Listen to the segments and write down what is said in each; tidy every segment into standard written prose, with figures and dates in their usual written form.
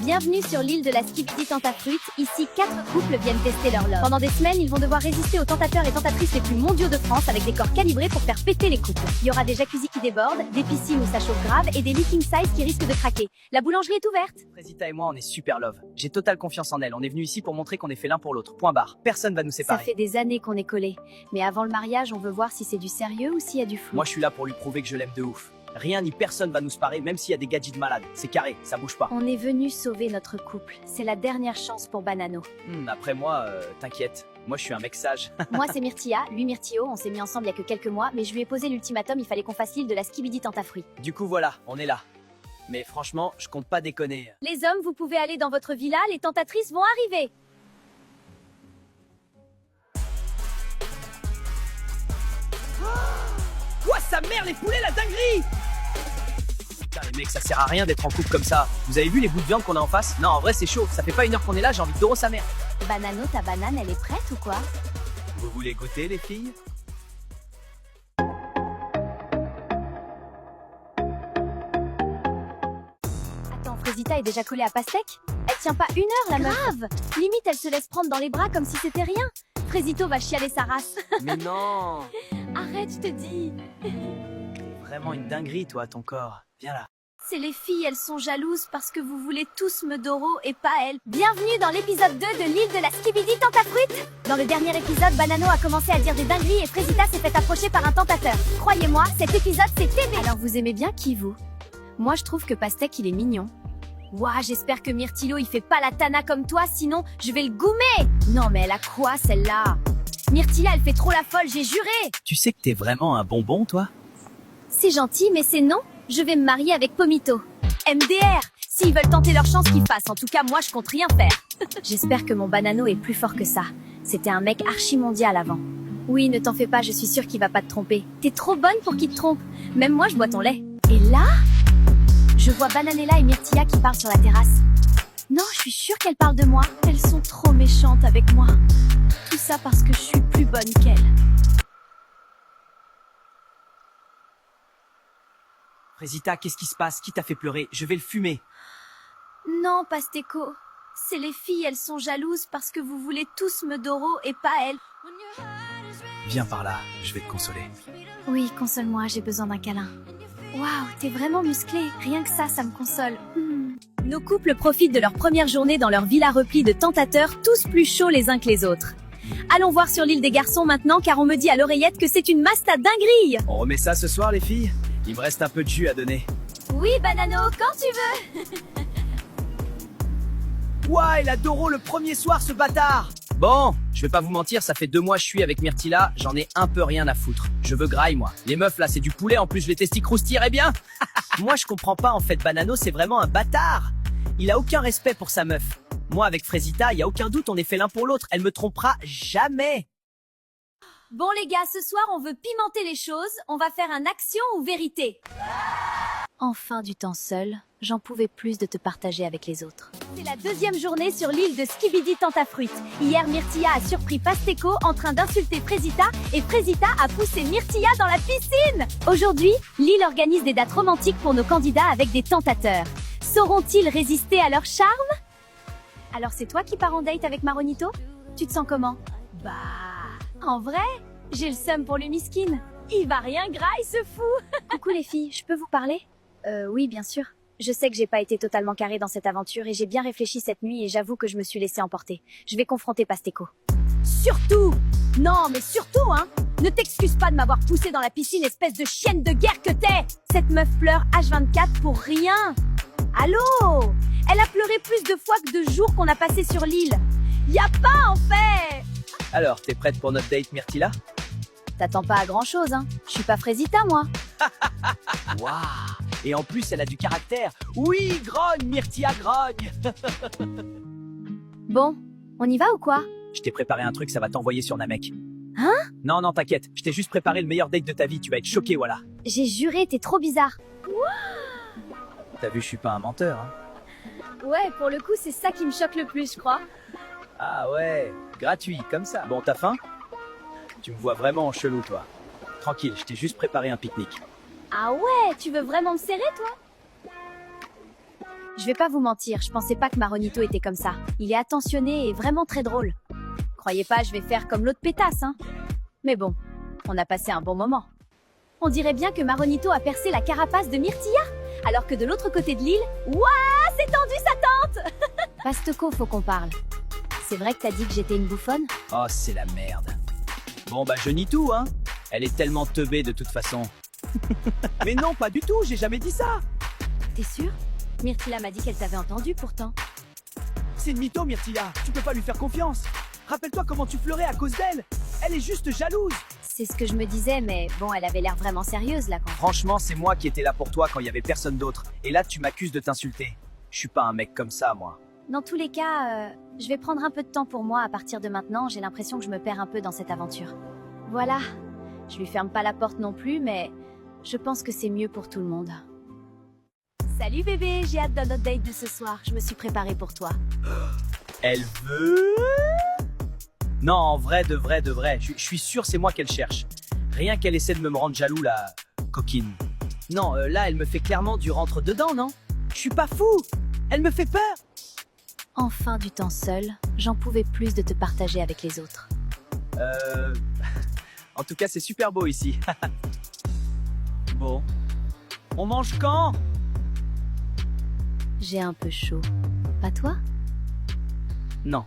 Bienvenue sur l'île de la Skibidi Tentafruit. Ici, 4 couples viennent tester leur love. Pendant des semaines, ils vont devoir résister aux tentateurs et tentatrices les plus mondiaux de France avec des corps calibrés pour faire péter les couples. Il y aura des jacuzzis qui débordent, des piscines où ça chauffe grave et des lits king size qui risquent de craquer. La boulangerie est ouverte. Frésita et moi, on est super love. J'ai totale confiance en elle. On est venus ici pour montrer qu'on est fait l'un pour l'autre. Point barre. Personne va nous Ça séparer. fait des années qu'on est collés. Mais avant le mariage, on veut voir si c'est du sérieux ou s'il y a du flou. Moi, je suis là pour lui prouver que je l'aime de ouf. Rien ni personne va nous séparer, même s'il y a des gadgets de malades. C'est carré, ça bouge pas. On est venu sauver notre couple. C'est la dernière chance pour Banano. Après moi, t'inquiète. Moi, je suis un mec sage. Moi, c'est Myrtilla, lui Myrtio. On s'est mis ensemble il y a que quelques mois, mais je lui ai posé l'ultimatum, il fallait qu'on fasse l'île de la Skibidi Tentafruit. Du coup, voilà, on est là. Mais franchement, je compte pas déconner. Les hommes, vous pouvez aller dans votre villa, les tentatrices vont arriver. Quoi, sa mère, les poulets, la dinguerie! Putain, les mecs, ça sert à rien d'être en couple comme ça. Vous avez vu les bouts de viande qu'on a en face? Non, en vrai, c'est chaud. Ça fait pas 1 heure qu'on est là, j'ai envie de doro sa mère. Banano, ta banane, elle est prête ou quoi? Vous voulez goûter, les filles? Attends, Frésita est déjà collée à Pastèque? Elle tient pas 1 heure, la meuf. Grave. Limite, elle se laisse prendre dans les bras comme si c'était rien. Frésito va chialer sa race. Mais non! Arrête, je te dis. Vraiment une dinguerie, toi, ton corps. Viens là. C'est les filles, elles sont jalouses parce que vous voulez tous me doro et pas elles. Bienvenue dans l'épisode 2 de l'île de la Skibidi Tentafruit. Dans le dernier épisode, Banano a commencé à dire des dingueries et Frésita s'est fait approcher par un tentateur. Croyez-moi, cet épisode c'est TV. Alors vous aimez bien qui, vous? Moi je trouve que Pastèque il est mignon. Ouah, j'espère que Myrtilo il fait pas la tana comme toi, sinon je vais le goumer. Non mais elle a quoi celle-là? Myrtilla elle fait trop la folle, j'ai juré. Tu sais que t'es vraiment un bonbon, toi? C'est gentil mais c'est non. Je vais me marier avec Pomito. MDR. S'ils veulent tenter leur chance, qu'ils fassent. En tout cas, moi, je compte rien faire. J'espère que mon Banano est plus fort que ça. C'était un mec archi-mondial avant. Oui, ne t'en fais pas, je suis sûre qu'il va pas te tromper. T'es trop bonne pour qu'il te trompe. Même moi, je bois ton lait. Et là, je vois Bananella et Myrtilla qui parlent sur la terrasse. Non, je suis sûre qu'elles parlent de moi. Elles sont trop méchantes avec moi. Tout ça parce que je suis plus bonne qu'elles. Frésita, qu'est-ce qui se passe? Qui t'a fait pleurer? Je vais le fumer. Non, Pasteco. C'est les filles, elles sont jalouses parce que vous voulez tous me doro et pas elles. Viens par là, je vais te consoler. Oui, console-moi, j'ai besoin d'un câlin. Waouh, t'es vraiment musclé. Rien que ça me console. Nos couples profitent de leur première journée dans leur villa replie de tentateurs, tous plus chauds les uns que les autres. Allons voir sur l'île des garçons maintenant, car on me dit à l'oreillette que c'est une masse à dinguerie. On remet ça ce soir, les filles? Il me reste un peu de jus à donner. Oui, Banano, quand tu veux. Ouah, il a Doro le premier soir, ce bâtard! Bon, je vais pas vous mentir, ça fait 2 mois que je suis avec Myrtilla, j'en ai un peu rien à foutre. Je veux graille, moi. Les meufs, là, c'est du poulet, en plus, je les testis croustilleraient bien. Moi, je comprends pas, en fait, Banano, c'est vraiment un bâtard. Il a aucun respect pour sa meuf. Moi, avec Frésita, y a aucun doute, on est fait l'un pour l'autre. Elle me trompera jamais. Bon les gars, ce soir on veut pimenter les choses, on va faire un action ou vérité. Enfin du temps seul, j'en pouvais plus de te partager avec les autres. C'est la 2e journée sur l'île de Skibidi Tentafruit. Hier Myrtilla a surpris Pasteco en train d'insulter Frésita et Frésita a poussé Myrtilla dans la piscine. Aujourd'hui, l'île organise des dates romantiques pour nos candidats avec des tentateurs. Sauront-ils résister à leur charme? Alors c'est toi qui pars en date avec Maronito? Tu te sens comment? Bah... En vrai, j'ai le seum pour le miskin. Il va rien graille, ce fou. Coucou les filles, je peux vous parler? Oui, bien sûr. Je sais que j'ai pas été totalement carrée dans cette aventure et j'ai bien réfléchi cette nuit et j'avoue que je me suis laissée emporter. Je vais confronter Pasteco. Surtout! Non, mais surtout, hein! Ne t'excuse pas de m'avoir poussée dans la piscine, espèce de chienne de guerre que t'es! Cette meuf pleure H24 pour rien! Allô? Elle a pleuré plus de fois que de jours qu'on a passé sur l'île. Y a pas, en fait! Alors, t'es prête pour notre date, Myrtilla? T'attends pas à grand chose, hein. Je suis pas Frésita, moi. Waouh! Et en plus, elle a du caractère. Oui, grogne, Myrtilla, grogne! Bon, on y va ou quoi? Je t'ai préparé un truc, ça va t'envoyer sur Namek. Hein? Non, non, t'inquiète. Je t'ai juste préparé le meilleur date de ta vie. Tu vas être choqué, voilà. J'ai juré, t'es trop bizarre. T'as vu, je suis pas un menteur, hein. Ouais, pour le coup, c'est ça qui me choque le plus, je crois. Ah ouais, gratuit, comme ça. Bon, t'as faim? Tu me vois vraiment en chelou, toi. Tranquille, je t'ai juste préparé un pique-nique. Ah ouais, tu veux vraiment me serrer, toi? Je vais pas vous mentir, je pensais pas que Maronito était comme ça. Il est attentionné et vraiment très drôle. Croyez pas, je vais faire comme l'autre pétasse, hein. Mais bon, on a passé un bon moment. On dirait bien que Maronito a percé la carapace de Myrtilla, alors que de l'autre côté de l'île, ouah, c'est tendu sa tente. Pasteco, faut qu'on parle. C'est vrai que t'as dit que j'étais une bouffonne? Oh, c'est la merde. Bon bah je nie tout, hein. Elle est tellement teubée de toute façon. Mais non, pas du tout, j'ai jamais dit ça. T'es sûr? Myrtilla m'a dit qu'elle t'avait entendu pourtant. C'est une mytho, Myrtilla. Tu peux pas lui faire confiance. Rappelle-toi comment tu pleurais à cause d'elle. Elle est juste jalouse. C'est ce que je me disais, mais bon, elle avait l'air vraiment sérieuse là quand. Franchement, c'est moi qui étais là pour toi quand il y avait personne d'autre. Et là, tu m'accuses de t'insulter. Je suis pas un mec comme ça, moi. Dans tous les cas, je vais prendre un peu de temps pour moi à partir de maintenant. J'ai l'impression que je me perds un peu dans cette aventure. Voilà. Je lui ferme pas la porte non plus, mais je pense que c'est mieux pour tout le monde. Salut bébé, j'ai hâte de notre date de ce soir. Je me suis préparée pour toi. Elle veut... Non, en vrai, de vrai. Je suis sûr c'est moi qu'elle cherche. Rien qu'elle essaie de me rendre jaloux, la coquine. Non, là, elle me fait clairement du rentre-dedans, non? Je suis pas fou. Elle me fait peur. Enfin du temps seul, j'en pouvais plus de te partager avec les autres. En tout cas, c'est super beau ici. Bon. On mange quand? J'ai un peu chaud. Pas toi? Non.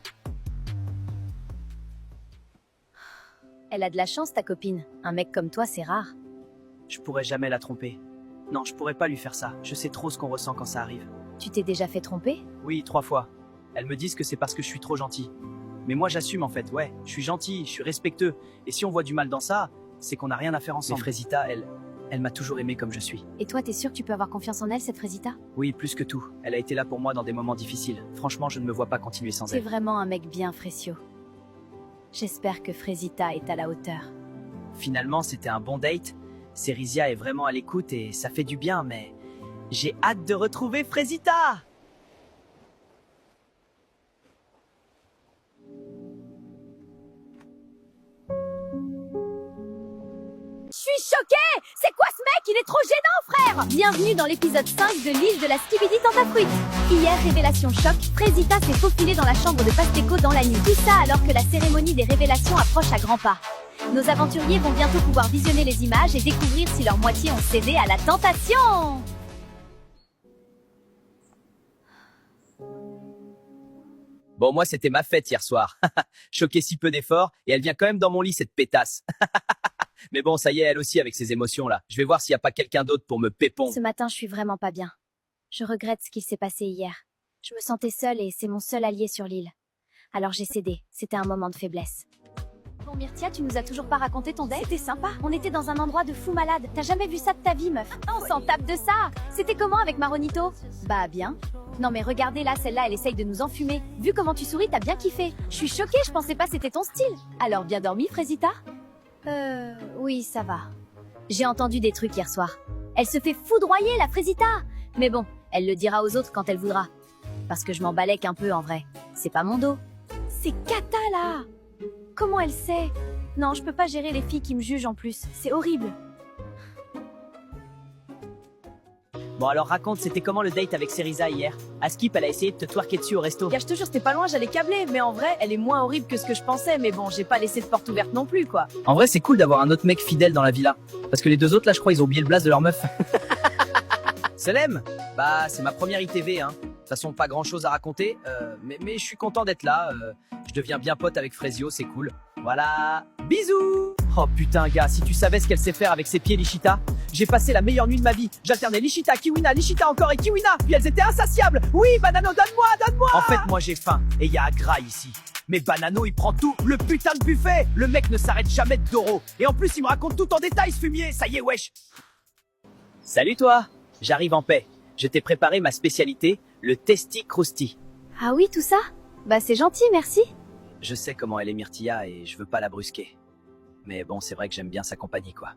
Elle a de la chance, ta copine. Un mec comme toi, c'est rare. Je pourrais jamais la tromper. Non, je pourrais pas lui faire ça. Je sais trop ce qu'on ressent quand ça arrive. Tu t'es déjà fait tromper? Oui, 3 fois. Elles me disent que c'est parce que je suis trop gentil. Mais moi, j'assume en fait. Ouais, je suis gentil, je suis respectueux. Et si on voit du mal dans ça, c'est qu'on n'a rien à faire ensemble. Mais Frésita, elle m'a toujours aimé comme je suis. Et toi, t'es sûr que tu peux avoir confiance en elle, cette Frésita? Oui, plus que tout. Elle a été là pour moi dans des moments difficiles. Franchement, je ne me vois pas continuer sans T'es elle. vraiment un mec bien, Frécio. J'espère que Frésita est à la hauteur. Finalement, c'était un bon date. Cérizia est vraiment à l'écoute et ça fait du bien, mais j'ai hâte de retrouver Frésita. Je suis choquée! C'est quoi ce mec? Il est trop gênant, frère! Bienvenue dans l'épisode 5 de l'île de la Skibidi Tentafruit. Hier, révélation choc, Frésita s'est faufilée dans la chambre de Pasteco dans la nuit. Tout ça alors que la cérémonie des révélations approche à grands pas. Nos aventuriers vont bientôt pouvoir visionner les images et découvrir si leur moitié ont cédé à la tentation. Bon, moi, c'était ma fête hier soir. Choqué si peu d'efforts et elle vient quand même dans mon lit, cette pétasse. Mais bon, ça y est, elle aussi avec ses émotions là. Je vais voir s'il n'y a pas quelqu'un d'autre pour me pépon. Ce matin, je suis vraiment pas bien. Je regrette ce qu'il s'est passé hier. Je me sentais seule et c'est mon seul allié sur l'île. Alors j'ai cédé. C'était un moment de faiblesse. Bon Myrtia, tu nous as toujours pas raconté ton date? C'était sympa. On était dans un endroit de fou malade. T'as jamais vu ça de ta vie, meuf? On s'en tape de ça. C'était comment avec Maronito? Bah bien. Non mais regardez là, celle-là, elle essaye de nous enfumer. Vu comment tu souris, t'as bien kiffé. Je suis choquée, je pensais pas c'était ton style. Alors bien dormi, Frésita? Oui, ça va. J'ai entendu des trucs hier soir. Elle se fait foudroyer, la Frésita. Mais bon, elle le dira aux autres quand elle voudra. Parce que je m'en balèque un peu en vrai. C'est pas mon dos. C'est Kata là. Comment elle sait? Non, je peux pas gérer les filles qui me jugent en plus. C'est horrible. Bon alors raconte, c'était comment le date avec Cérizia hier? Askip, elle a essayé de te twerker dessus au resto. Je te jure, c'était pas loin, j'allais câbler, mais en vrai, elle est moins horrible que ce que je pensais, mais bon, j'ai pas laissé de porte ouverte non plus, quoi. En vrai, c'est cool d'avoir un autre mec fidèle dans la villa. Parce que les deux autres là, je crois, ils ont oublié le blaze de leur meuf. Selem, bah c'est ma première ITV, hein. De toute façon, pas grand chose à raconter, mais je suis content d'être là. Je deviens bien pote avec Frésio, c'est cool. Voilà, bisous. Oh putain gars, si tu savais ce qu'elle sait faire avec ses pieds Lichita. J'ai passé la meilleure nuit de ma vie. J'alternais Lichita, Kiwina, Lichita encore et Kiwina. Puis elles étaient insatiables. Oui, Banano, donne-moi. En fait, moi j'ai faim et il y a un gras ici. Mais Banano, il prend tout, le putain de buffet. Le mec ne s'arrête jamais de Doro. Et en plus, il me raconte tout en détail, ce fumier. Ça y est, wesh. Salut toi. J'arrive en paix. Je t'ai préparé ma spécialité, le Testi Crousti. Ah oui, tout ça? Bah c'est gentil, merci. Je sais comment elle est Myrtilla et je veux pas la brusquer. Mais bon, c'est vrai que j'aime bien sa compagnie, quoi.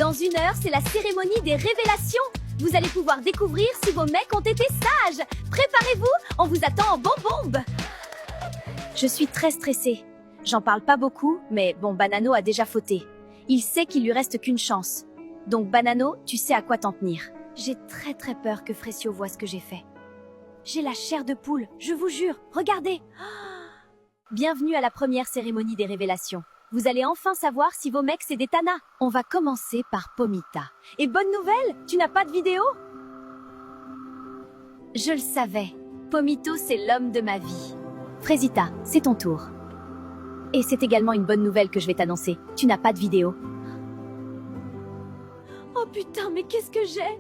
Dans 1 heure, c'est la cérémonie des révélations. Vous allez pouvoir découvrir si vos mecs ont été sages. Préparez-vous, on vous attend en bombe. Je suis très stressée. J'en parle pas beaucoup, mais bon, Banano a déjà fauté. Il sait qu'il lui reste qu'une chance. Donc Banano, tu sais à quoi t'en tenir. J'ai très peur que Frécio voit ce que j'ai fait. J'ai la chair de poule, je vous jure, regardez. Bienvenue à la première cérémonie des révélations. Vous allez enfin savoir si vos mecs c'est des tanas. On va commencer par Pomita. Et bonne nouvelle, tu n'as pas de vidéo? Je le savais. Pomito, c'est l'homme de ma vie. Frésita, c'est ton tour. Et c'est également une bonne nouvelle que je vais t'annoncer. Tu n'as pas de vidéo. Oh putain, mais qu'est-ce que j'ai?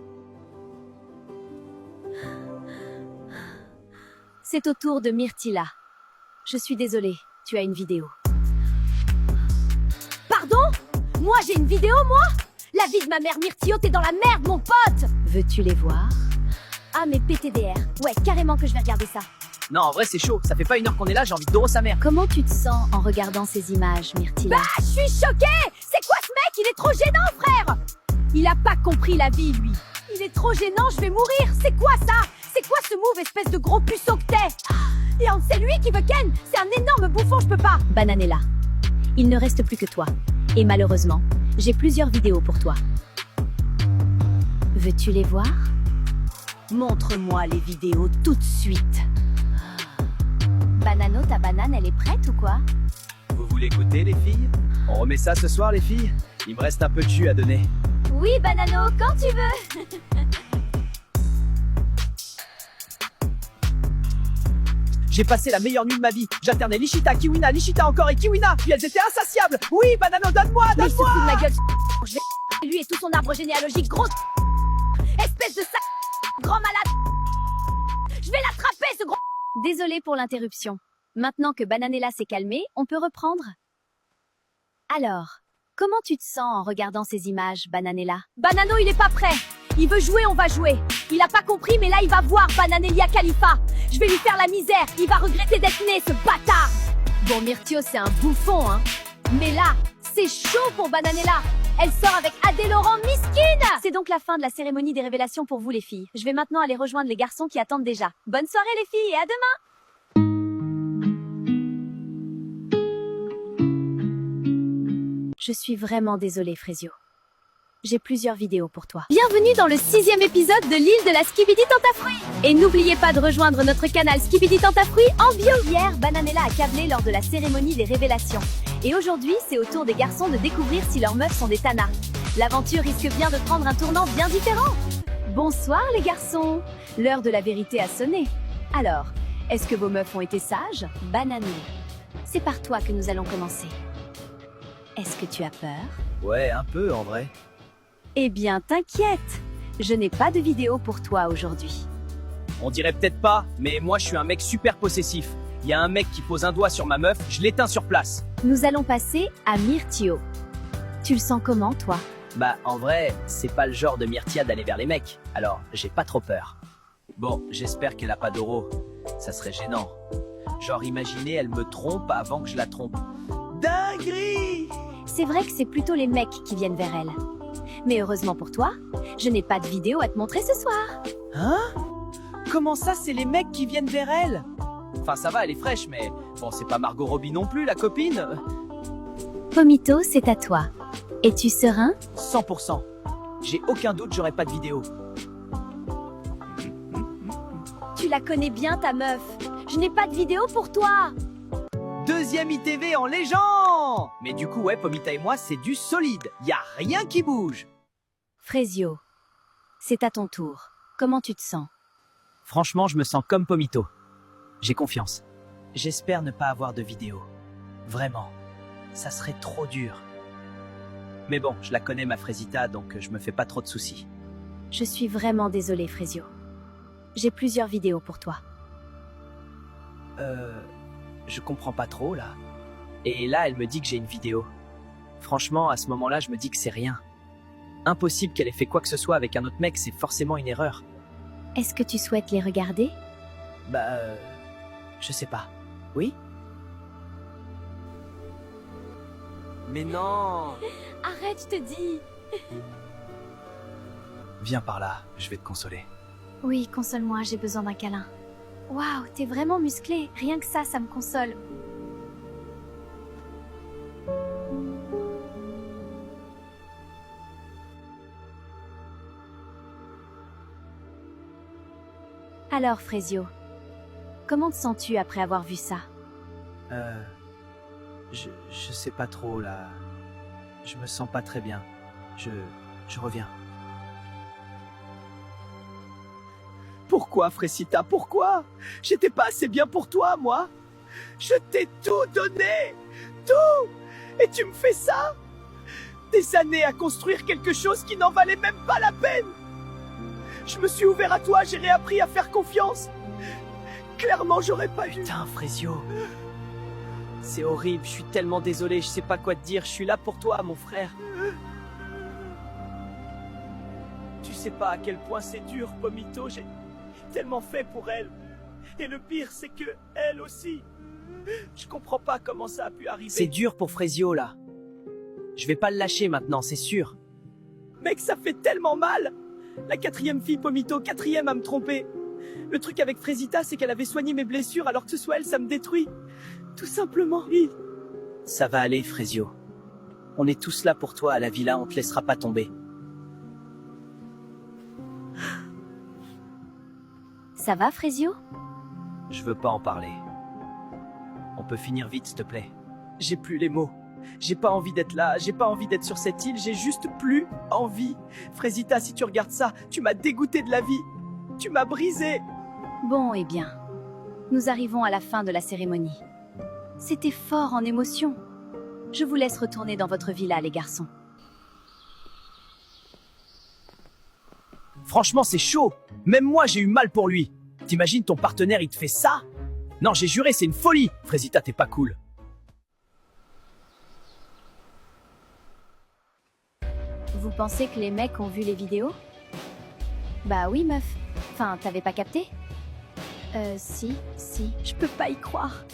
C'est au tour de Myrtilla. Je suis désolée, tu as une vidéo. Pardon? Moi j'ai une vidéo, moi? La vie de ma mère Myrtillo, t'es dans la merde, mon pote! Veux-tu les voir? Ah mais PTDR. Ouais, carrément que je vais regarder ça. Non, en vrai, c'est chaud. Ça fait pas 1 heure qu'on est là, j'ai envie de doro sa mère. Comment tu te sens en regardant ces images, Myrtilla? Bah, je suis choquée! C'est quoi ce mec? Il est trop gênant, frère! Il a pas compris la vie, lui. Il est trop gênant, je vais mourir! C'est quoi ça? C'est quoi ce move, espèce de gros puceau que t'es? Et c'est lui qui veut Ken! C'est un énorme bouffon, je peux pas! Bananella, il ne reste plus que toi. Et malheureusement, j'ai plusieurs vidéos pour toi. Veux-tu les voir? Montre-moi les vidéos tout de suite. Banano, ta banane, elle est prête ou quoi? Vous voulez goûter, les filles? On remet ça ce soir, les filles? Il me reste un peu de jus à donner. Oui, Banano, quand tu veux. J'ai passé la meilleure nuit de ma vie. J'alternais Lichita, Kiwina, Lichita encore et Kiwina. Puis elles étaient insatiables. Oui, Banano, donne-moi, Mais il se fout de donne-moi! ma gueule. Je vais lui et tout son arbre généalogique, gros espèce de sac grand malade. Je vais l'attraper, ce gros. Désolée pour l'interruption. Maintenant que Bananella s'est calmée, on peut reprendre? Alors, comment tu te sens en regardant ces images, Bananella? Banano, il est pas prêt. Il veut jouer, on va jouer. Il a pas compris, mais là, il va voir Bananelia Khalifa. Je vais lui faire la misère. Il va regretter d'être né, ce bâtard. Bon, Myrtio, c'est un bouffon, hein. Mais là, c'est chaud pour Bananella. Elle sort avec Adé Laurent, miskine. C'est donc la fin de la cérémonie des révélations pour vous les filles. Je vais maintenant aller rejoindre les garçons qui attendent déjà. Bonne soirée les filles et à demain! Je suis vraiment désolée, Frésio. J'ai plusieurs vidéos pour toi. Bienvenue dans le 6e épisode de l'île de la Skibidi Tentafruit. Et n'oubliez pas de rejoindre notre canal Skibidi Tentafruit en bio. Hier, Bananella a câblé lors de la cérémonie des révélations. Et aujourd'hui, c'est au tour des garçons de découvrir si leurs meufs sont des tanas. L'aventure risque bien de prendre un tournant bien différent. Bonsoir les garçons. L'heure de la vérité a sonné. Alors, est-ce que vos meufs ont été sages? Banano, c'est par toi que nous allons commencer. Est-ce que tu as peur? Ouais, un peu, en vrai. Eh bien, t'inquiète. Je n'ai pas de vidéo pour toi aujourd'hui. On dirait peut-être pas, mais moi, je suis un mec super possessif. Il y a un mec qui pose un doigt sur ma meuf, je l'éteins sur place. Nous allons passer à Myrtio. Tu le sens comment, toi? Bah, en vrai, c'est pas le genre de Myrtia d'aller vers les mecs, alors j'ai pas trop peur. Bon, j'espère qu'elle a pas d'oro. Ça serait gênant. Genre, imaginez, elle me trompe avant que je la trompe. Dinguerie! C'est vrai que c'est plutôt les mecs qui viennent vers elle. Mais heureusement pour toi, je n'ai pas de vidéo à te montrer ce soir. Hein? Comment ça, c'est les mecs qui viennent vers elle? Enfin, ça va, elle est fraîche, mais bon, c'est pas Margot Robbie non plus, la copine. Pomito, c'est à toi. Es-tu serein? 100%. J'ai aucun doute, j'aurai pas de vidéo. Tu la connais bien, ta meuf. Je n'ai pas de vidéo pour toi. Deuxième ITV en légende! Mais du coup, ouais, Pomita et moi, c'est du solide. Y a rien qui bouge. Frésio, c'est à ton tour. Comment tu te sens? Franchement, je me sens comme Pomito. J'ai confiance. J'espère ne pas avoir de vidéo. Vraiment. Ça serait trop dur. Mais bon, je la connais, ma Frésita, donc je me fais pas trop de soucis. Je suis vraiment désolée, Frésio. J'ai plusieurs vidéos pour toi. Je comprends pas trop, là. Et là, elle me dit que j'ai une vidéo. Franchement, à ce moment-là, je me dis que c'est rien. Impossible qu'elle ait fait quoi que ce soit avec un autre mec, c'est forcément une erreur. Est-ce que tu souhaites les regarder? Bah, je sais pas. Oui? Mais non! Arrête, je te dis. Viens par là, je vais te consoler. Oui, console-moi, j'ai besoin d'un câlin. Waouh, t'es vraiment musclé. Rien que ça me console. Alors, Frezio, comment te sens-tu après avoir vu ça? Je sais pas trop, là. Je me sens pas très bien. Je reviens. Pourquoi, Frécita, pourquoi? J'étais pas assez bien pour toi, moi. Je t'ai tout donné. Tout. Et tu me fais ça? Des années à construire quelque chose qui n'en valait même pas la peine. Je me suis ouvert à toi, j'ai réappris à faire confiance. Clairement, j'aurais pas eu... Putain, Frezio. C'est horrible, je suis tellement désolé, je sais pas quoi te dire. Je suis là pour toi, mon frère. Tu sais pas à quel point c'est dur, Pomito. J'ai tellement fait pour elle. Et le pire, c'est que elle aussi. Je comprends pas comment ça a pu arriver. C'est dur pour Frezio, là. Je vais pas le lâcher maintenant, c'est sûr. Mec, ça fait tellement mal. La 4e fille, Pomito, 4e à me tromper. Le truc avec Frézita, c'est qu'elle avait soigné mes blessures, alors que ce soit elle, ça me détruit. Tout simplement. Ça va aller, Frezio. On est tous là pour toi à la villa, on te laissera pas tomber. Ça va, Frezio? Je veux pas en parler. On peut finir vite, s'il te plaît. J'ai plus les mots. J'ai pas envie d'être là, j'ai pas envie d'être sur cette île, j'ai juste plus envie. Frézita, si tu regardes ça, tu m'as dégoûté de la vie. Tu m'as brisé. Bon, eh bien, nous arrivons à la fin de la cérémonie. C'était fort en émotion. Je vous laisse retourner dans votre villa, les garçons. Franchement, c'est chaud. Même moi, j'ai eu mal pour lui. T'imagines ton partenaire, il te fait ça? Non, j'ai juré, c'est une folie. Frézita, t'es pas cool. Vous pensez que les mecs ont vu les vidéos? Bah oui, meuf. Enfin, t'avais pas capté? Si. Je peux pas y croire.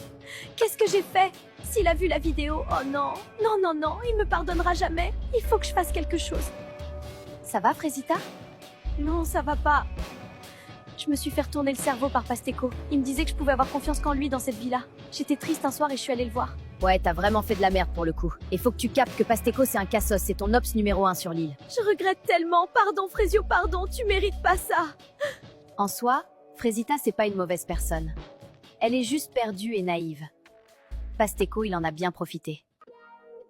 Qu'est-ce que j'ai fait? S'il a vu la vidéo, oh non. Non, il me pardonnera jamais. Il faut que je fasse quelque chose. Ça va, Frézita? Non, ça va pas. Je me suis fait retourner le cerveau par Pasteco. Il me disait que je pouvais avoir confiance qu'en lui dans cette villa. J'étais triste un soir et je suis allée le voir. Ouais, t'as vraiment fait de la merde pour le coup. Et faut que tu captes que Pasteco c'est un cassos, c'est ton ops numéro 1 sur l'île. Je regrette tellement. Pardon, Frezio, pardon. Tu mérites pas ça. En soi, Frézita c'est pas une mauvaise personne. Elle est juste perdue et naïve. Pasteco, il en a bien profité.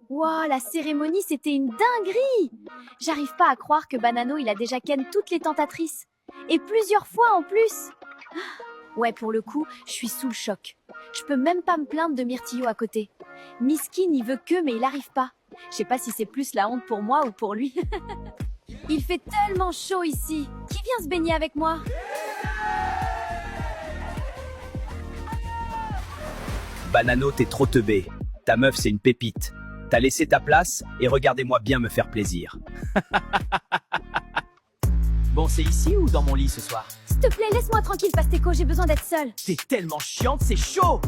Wow, la cérémonie, c'était une dinguerie! J'arrive pas à croire que Banano, il a déjà ken toutes les tentatrices. Et plusieurs fois en plus! Ouais, pour le coup, je suis sous le choc. Je peux même pas me plaindre de Myrtillo à côté. Miskin, il veut que, mais il arrive pas. Je sais pas si c'est plus la honte pour moi ou pour lui. Il fait tellement chaud ici. Qui vient se baigner avec moi? Banano, t'es trop teubé. Ta meuf, c'est une pépite. T'as laissé ta place et regardez-moi bien me faire plaisir. Bon, c'est ici ou dans mon lit ce soir? S'il te plaît, laisse-moi tranquille, Pasteco, j'ai besoin d'être seule. T'es tellement chiante, c'est chaud!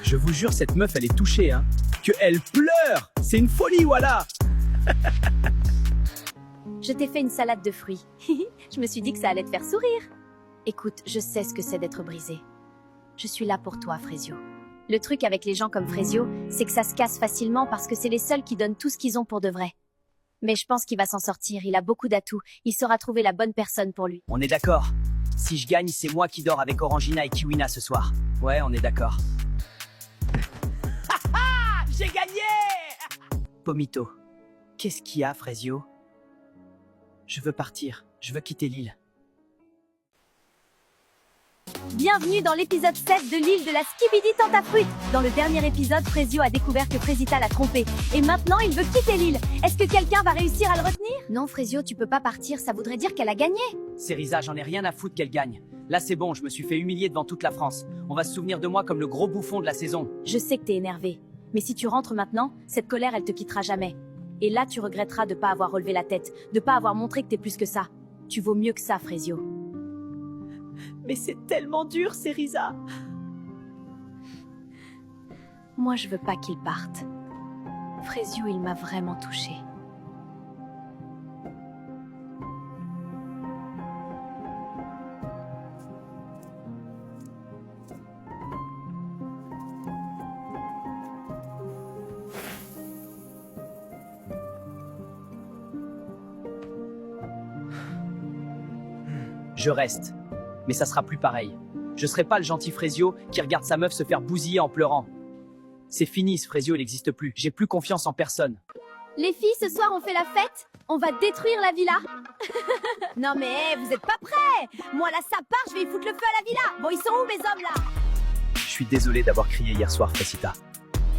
Je vous jure, cette meuf, elle est touchée, hein. Que elle pleure! C'est une folie, voilà! Je t'ai fait une salade de fruits. Je me suis dit que ça allait te faire sourire. Écoute, je sais ce que c'est d'être brisé. Je suis là pour toi, Frezio. Le truc avec les gens comme Frezio, c'est que ça se casse facilement parce que c'est les seuls qui donnent tout ce qu'ils ont pour de vrai. Mais je pense qu'il va s'en sortir, il a beaucoup d'atouts, il saura trouver la bonne personne pour lui. On est d'accord. Si je gagne, c'est moi qui dors avec Orangina et Kiwina ce soir. Ouais, on est d'accord. J'ai gagné! Pomito, qu'est-ce qu'il y a, Frezio? Je veux partir, je veux quitter l'île. Bienvenue dans l'épisode 7 de l'île de la Skibidi Tentafruit. Dans le dernier épisode, Frezio a découvert que Frézita l'a trompé. Et maintenant, il veut quitter l'île. Est-ce que quelqu'un va réussir à le retenir? Non, Frezio, tu peux pas partir, ça voudrait dire qu'elle a gagné. Ceriza, j'en ai rien à foutre qu'elle gagne. Là, c'est bon, je me suis fait humilier devant toute la France. On va se souvenir de moi comme le gros bouffon de la saison. Je sais que t'es énervé. Mais si tu rentres maintenant, cette colère, elle te quittera jamais. Et là, tu regretteras de pas avoir relevé la tête, de pas avoir montré que t'es plus que ça. Tu vaux mieux que ça, Frezio. Mais c'est tellement dur, Ceriza. Moi, je veux pas qu'il parte. Frezio, il m'a vraiment touchée. je reste. Mais ça sera plus pareil. Je serai pas le gentil Frésio qui regarde sa meuf se faire bousiller en pleurant. C'est fini, ce Frésio, il n'existe plus. J'ai plus confiance en personne. Les filles, ce soir, on fait la fête? On va détruire la villa? Non mais, vous êtes pas prêts? Moi là, ça part, je vais y foutre le feu à la villa. Bon, ils sont où mes hommes là? Je suis désolé d'avoir crié hier soir, Frécita.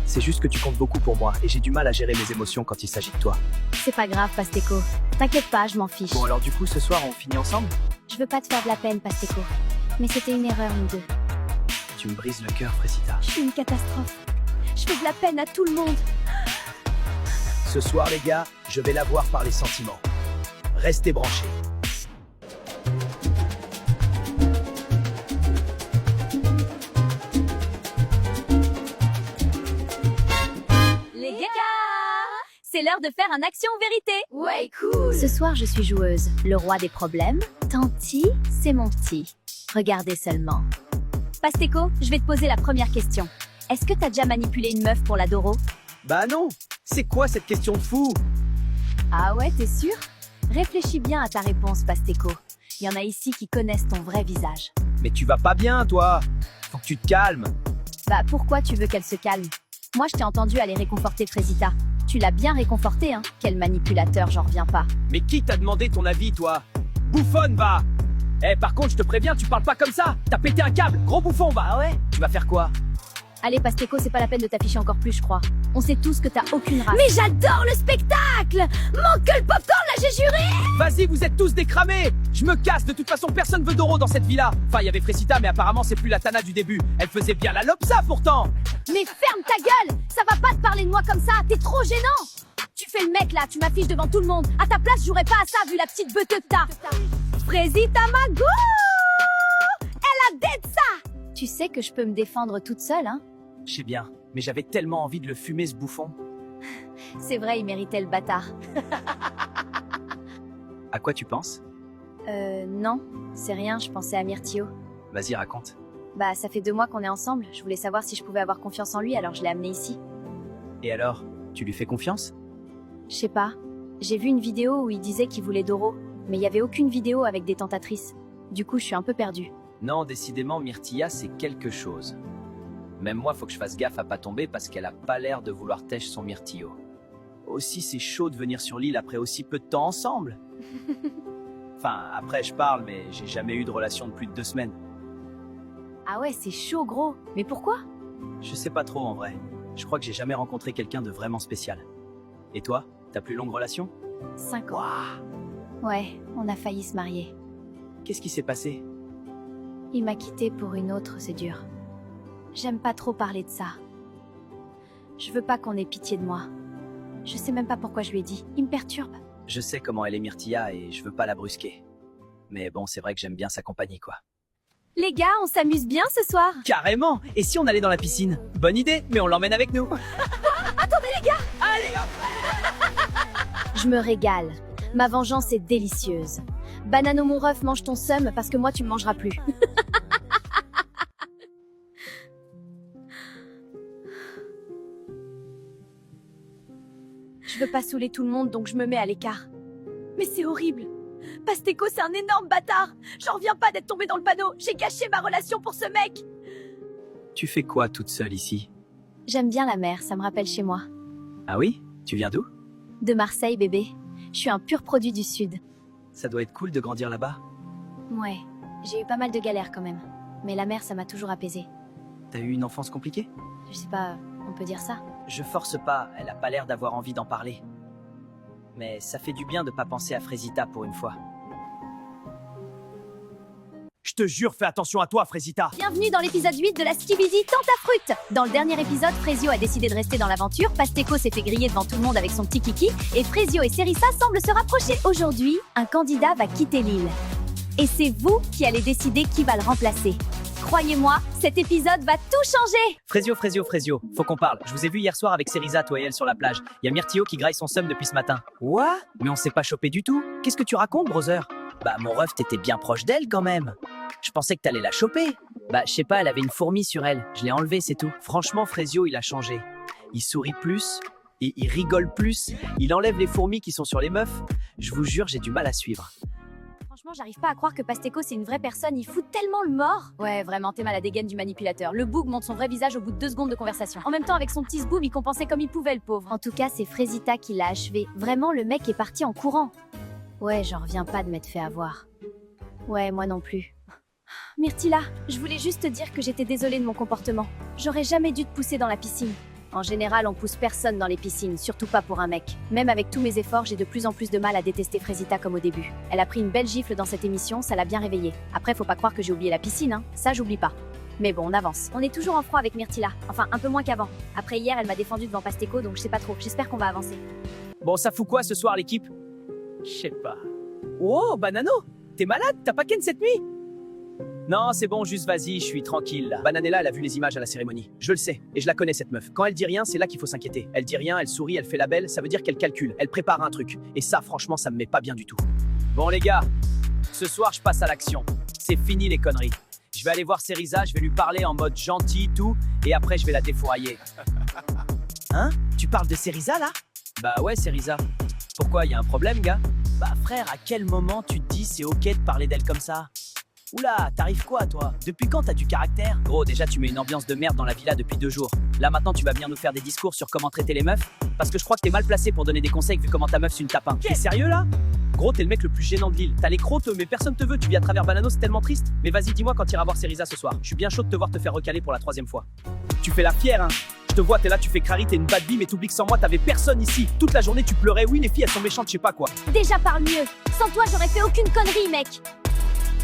C'est juste que tu comptes beaucoup pour moi et j'ai du mal à gérer mes émotions quand il s'agit de toi. C'est pas grave, Pasteco. T'inquiète pas, je m'en fiche. Bon alors du coup, ce soir, on finit ensemble? Je veux pas te faire de la peine, Pasteco. Mais c'était une erreur, nous deux. Tu me brises le cœur, Frécita. Je suis une catastrophe. Je fais de la peine à tout le monde. Ce soir, les gars, je vais l'avoir par les sentiments. Restez branchés. Les gars, c'est l'heure de faire un action ou vérité. Ouais, cool. Ce soir, je suis joueuse. Le roi des problèmes. Tanti, c'est mon petit. Regardez seulement. Pasteco, je vais te poser la première question. Est-ce que t'as déjà manipulé une meuf pour la Doro? Bah non. C'est quoi cette question de fou? Ah ouais, t'es sûr? Réfléchis bien à ta réponse, Pasteco. Il y en a ici qui connaissent ton vrai visage. Mais tu vas pas bien, toi. Faut que tu te calmes. Bah pourquoi tu veux qu'elle se calme? Moi je t'ai entendu aller réconforter Frésita. Tu l'as bien réconforté, hein? Quel manipulateur, j'en reviens pas. Mais qui t'a demandé ton avis, toi? Bouffonne, va. Eh, par contre, je te préviens, tu parles pas comme ça. T'as pété un câble, gros bouffon, va. Ah ouais? Tu vas faire quoi? Allez Pasteco, c'est pas la peine de t'afficher encore plus, je crois. On sait tous que t'as aucune race. Mais j'adore le spectacle! Manque que le popcorn, là j'ai juré! Vas-y, vous êtes tous décramés. Je me casse, de toute façon, personne veut Doro dans cette villa. Enfin, il y avait Frécita, mais apparemment, c'est plus la Tana du début. Elle faisait bien la lopsa, pourtant. Mais ferme ta gueule! Ça va pas te parler de moi comme ça, t'es trop gênant! Tu fais le mec là, tu m'affiches devant tout le monde. À ta place, je jouerais pas à ça vu la petite beuteux que t'as. Frésita Mago! Elle a dead ça! Tu sais que je peux me défendre toute seule, hein? Je sais bien, mais j'avais tellement envie de le fumer, ce bouffon. C'est vrai, il méritait le bâtard. À quoi tu penses? Non, c'est rien, je pensais à Myrtio. Vas-y, raconte. Bah, ça fait 2 mois qu'on est ensemble. Je voulais savoir si je pouvais avoir confiance en lui, alors je l'ai amené ici. Et alors, tu lui fais confiance? Je sais pas. J'ai vu une vidéo où il disait qu'il voulait Doro, mais il y avait aucune vidéo avec des tentatrices. Du coup, je suis un peu perdue. Non, décidément, Myrtilla, c'est quelque chose. Même moi, faut que je fasse gaffe à pas tomber parce qu'elle a pas l'air de vouloir tèche son Myrtillo. Aussi, c'est chaud de venir sur l'île après aussi peu de temps ensemble. Enfin, après, je parle, mais j'ai jamais eu de relation de plus de 2 semaines. Ah ouais, c'est chaud, gros. Mais pourquoi? Je sais pas trop, en vrai. Je crois que j'ai jamais rencontré quelqu'un de vraiment spécial. Et toi, ta plus longue relation? 5 ans. Waouh! Ouais, on a failli se marier. Qu'est-ce qui s'est passé? Il m'a quitté pour une autre, c'est dur. J'aime pas trop parler de ça. Je veux pas qu'on ait pitié de moi. Je sais même pas pourquoi je lui ai dit. Il me perturbe. Je sais comment elle est Myrtilla et je veux pas la brusquer. Mais bon, c'est vrai que j'aime bien sa compagnie, quoi. Les gars, on s'amuse bien ce soir. Carrément! Et si on allait dans la piscine? Bonne idée, mais on l'emmène avec nous. Attendez les gars! Allez, hop! Je me régale. Ma vengeance est délicieuse. Banano mon ref, mange ton seum parce que moi tu me mangeras plus. Je veux pas saouler tout le monde donc je me mets à l'écart. Mais c'est horrible. Pasteco, c'est un énorme bâtard. J'en reviens pas d'être tombé dans le panneau. J'ai gâché ma relation pour ce mec. Tu fais quoi toute seule ici? J'aime bien la mer, ça me rappelle chez moi. Ah oui? Tu viens d'où? De Marseille, bébé. Je suis un pur produit du Sud. Ça doit être cool de grandir là-bas. Ouais, j'ai eu pas mal de galères quand même. Mais la mer, ça m'a toujours apaisée. T'as eu une enfance compliquée? Je sais pas, on peut dire ça. Je force pas, elle a pas l'air d'avoir envie d'en parler. Mais ça fait du bien de pas penser à Frésita pour une fois. Je te jure, fais attention à toi, Frésita. Bienvenue dans l'épisode 8 de la Skibidi Tentafruit. Dans le dernier épisode, Frésio a décidé de rester dans l'aventure, Pasteco s'est fait griller devant tout le monde avec son petit kiki, et Frésio et Serissa semblent se rapprocher. Aujourd'hui, un candidat va quitter l'île. Et c'est vous qui allez décider qui va le remplacer. Croyez-moi, cet épisode va tout changer. Frésio, faut qu'on parle. Je vous ai vu hier soir avec Serissa, toi et elle sur la plage. Il y a Myrtillo qui graille son seum depuis ce matin. Quoi? Mais on s'est pas chopé du tout. Qu'est-ce que tu racontes, brother? Bah, mon ref, t'étais bien proche d'elle quand même. Je pensais que t'allais la choper. Bah, je sais pas, elle avait une fourmi sur elle. Je l'ai enlevée, c'est tout. Franchement, Frésio, il a changé. Il sourit plus, et il rigole plus. Il enlève les fourmis qui sont sur les meufs. Je vous jure, j'ai du mal à suivre. Franchement, j'arrive pas à croire que Pasteco c'est une vraie personne, il fout tellement le mort. Ouais, vraiment, t'es mal à dégaine du manipulateur. Le boug montre son vrai visage au bout de 2 secondes de conversation. En même temps, avec son petit zboum, il compensait comme il pouvait, le pauvre. En tout cas, c'est Frésita qui l'a achevé. Vraiment, le mec est parti en courant. Ouais, j'en reviens pas de m'être fait avoir. Ouais, moi non plus. Myrtilla, je voulais juste te dire que j'étais désolée de mon comportement. J'aurais jamais dû te pousser dans la piscine. En général, on pousse personne dans les piscines, surtout pas pour un mec. Même avec tous mes efforts, j'ai de plus en plus de mal à détester Frésita comme au début. Elle a pris une belle gifle dans cette émission, ça l'a bien réveillée. Après, faut pas croire que j'ai oublié la piscine, hein. Ça, j'oublie pas. Mais bon, on avance. On est toujours en froid avec Myrtilla. Enfin, un peu moins qu'avant. Après hier, elle m'a défendu devant Pasteco, donc je sais pas trop. J'espère qu'on va avancer. Bon, ça fout quoi ce soir, l'équipe? Je sais pas. Oh, Banano, t'es malade? T'as pas ken cette nuit? Non, c'est bon, juste vas-y, je suis tranquille là. Bananella, elle a vu les images à la cérémonie. Je le sais, et je la connais cette meuf. Quand elle dit rien, c'est là qu'il faut s'inquiéter. Elle dit rien, elle sourit, elle fait la belle, ça veut dire qu'elle calcule, elle prépare un truc. Et ça, franchement, ça me met pas bien du tout. Bon les gars, ce soir, je passe à l'action. C'est fini les conneries. Je vais aller voir Cerisa, je vais lui parler en mode gentil, tout, et après je vais la défourailler. Hein? Tu parles de Cerisa là? Bah ouais, Cerisa. Pourquoi, y a un problème, gars? Bah frère, à quel moment tu te dis c'est ok de parler d'elle comme ça? Oula, t'arrives quoi, toi? Depuis quand t'as du caractère? Gros, déjà, tu mets une ambiance de merde dans la villa depuis 2 jours. Là, maintenant, tu vas venir nous faire des discours sur comment traiter les meufs? Parce que je crois que t'es mal placé pour donner des conseils vu comment ta meuf c'est une tapin. T'es sérieux, là? Gros, t'es le mec le plus gênant de l'île. T'as les crottes, mais personne te veut. Tu vis à travers Banano, c'est tellement triste. Mais vas-y, dis-moi quand t'iras voir Cerisa ce soir. Je suis bien chaud de te voir te faire recaler pour la 3e fois. Tu fais la fière, hein? Je te vois, t'es là, tu fais crari, t'es une bad bee, mais t'oublies que sans moi, t'avais personne ici. Toute la journée, tu pleurais. Oui, les filles, elles sont méchantes, je sais pas quoi. Déjà parle mieux. Sans toi, j'aurais fait aucune connerie, mec.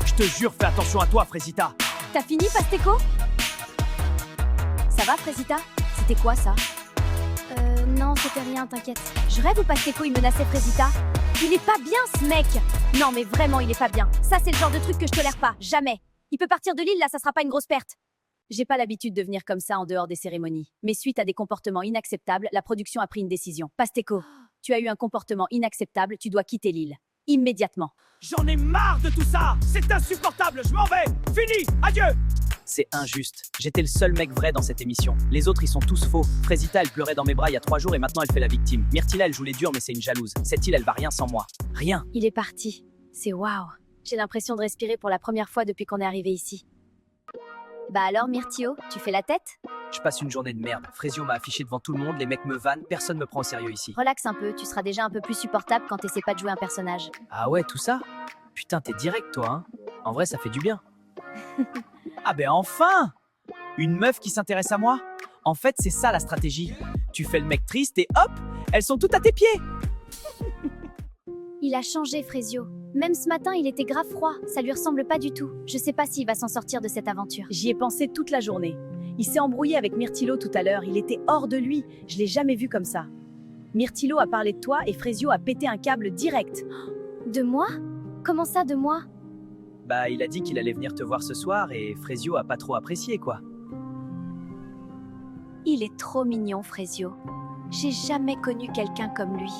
Je te jure, fais attention à toi, Frésita. T'as fini, Pasteco? Ça va, Frésita? C'était quoi, ça? Non, c'était rien, t'inquiète. Je rêve où Pasteco, il menaçait Frésita? Il est pas bien, ce mec! Non, mais vraiment, il est pas bien. Ça, c'est le genre de truc que je tolère pas. Jamais. Il peut partir de l'île, là, ça sera pas une grosse perte. J'ai pas l'habitude de venir comme ça en dehors des cérémonies. Mais suite à des comportements inacceptables, la production a pris une décision. Pasteco, tu as eu un comportement inacceptable, tu dois quitter l'île. Immédiatement. J'en ai marre de tout ça! C'est insupportable, je m'en vais! Fini! Adieu! C'est injuste. J'étais le seul mec vrai dans cette émission. Les autres, ils sont tous faux. Frésita, elle pleurait dans mes bras il y a 3 jours et maintenant elle fait la victime. Myrtilla, elle joue les durs mais c'est une jalouse. Cette île, elle va rien sans moi. Rien. Il est parti. C'est waouh. J'ai l'impression de respirer pour la première fois depuis qu'on est arrivé ici. Bah alors, Myrtio, tu fais la tête? Je passe une journée de merde. Frésio m'a affiché devant tout le monde, les mecs me vannent, personne me prend au sérieux ici. Relaxe un peu, tu seras déjà un peu plus supportable quand t'essaies pas de jouer un personnage. Ah ouais, tout ça? Putain, t'es direct toi, hein? En vrai, ça fait du bien. Ah ben enfin! Une meuf qui s'intéresse à moi? En fait, c'est ça la stratégie. Tu fais le mec triste et hop, elles sont toutes à tes pieds. Il a changé, Frésio. Même ce matin, il était grave froid. Ça lui ressemble pas du tout. Je sais pas s'il va s'en sortir de cette aventure. J'y ai pensé toute la journée. Il s'est embrouillé avec Myrtillo tout à l'heure. Il était hors de lui. Je l'ai jamais vu comme ça. Myrtillo a parlé de toi et Frésio a pété un câble direct. De moi? Comment ça, de moi? Bah, il a dit qu'il allait venir te voir ce soir et Frésio a pas trop apprécié, quoi. Il est trop mignon, Frésio. J'ai jamais connu quelqu'un comme lui.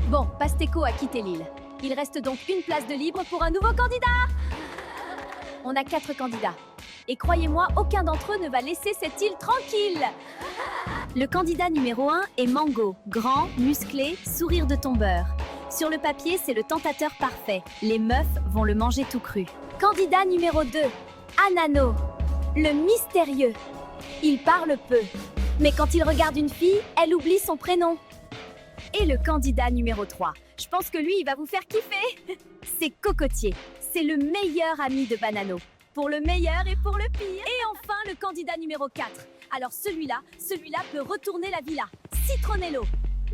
Bon, Pasteco a quitté l'île. Il reste donc une place de libre pour un nouveau candidat. On a 4 candidats. Et croyez-moi, aucun d'entre eux ne va laisser cette île tranquille. Le candidat numéro 1 est Mango. Grand, musclé, sourire de tombeur. Sur le papier, c'est le tentateur parfait. Les meufs vont le manger tout cru. Candidat numéro 2, Anano. Le mystérieux. Il parle peu. Mais quand il regarde une fille, elle oublie son prénom. Et le candidat numéro 3. Je pense que lui, il va vous faire kiffer. C'est Cocotier. C'est le meilleur ami de Banano. Pour le meilleur et pour le pire. Et enfin, le candidat numéro 4. Alors celui-là peut retourner la villa. Citronello.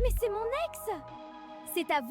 Mais c'est mon ex! C'est à vous.